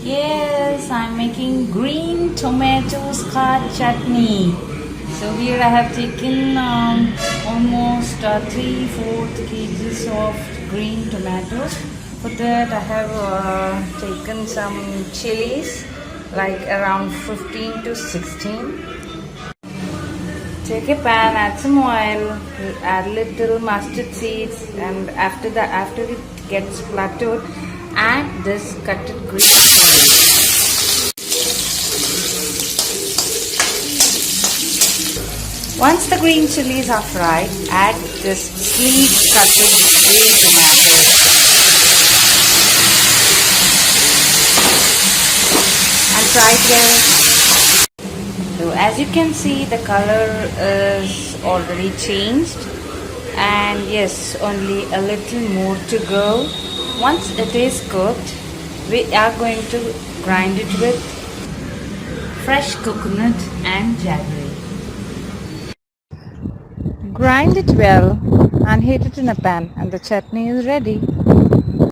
Yes, I'm making green tomato chutney. So here I have taken almost 3/4 kgs of green tomatoes. For that I have taken some chilies, like around 15 to 16. Take a pan, add some oil, add little mustard seeds, and after it gets plateaued, add this cutted green chili. Once the green chilies are fried, add this sleeve cutted green tomatoes and fry it well. So as you can see, the color is already changed, and yes, only a little more to go. Once it is cooked, we are going to grind it with fresh coconut and jaggery. Grind it well and heat it in a pan, and the chutney is ready.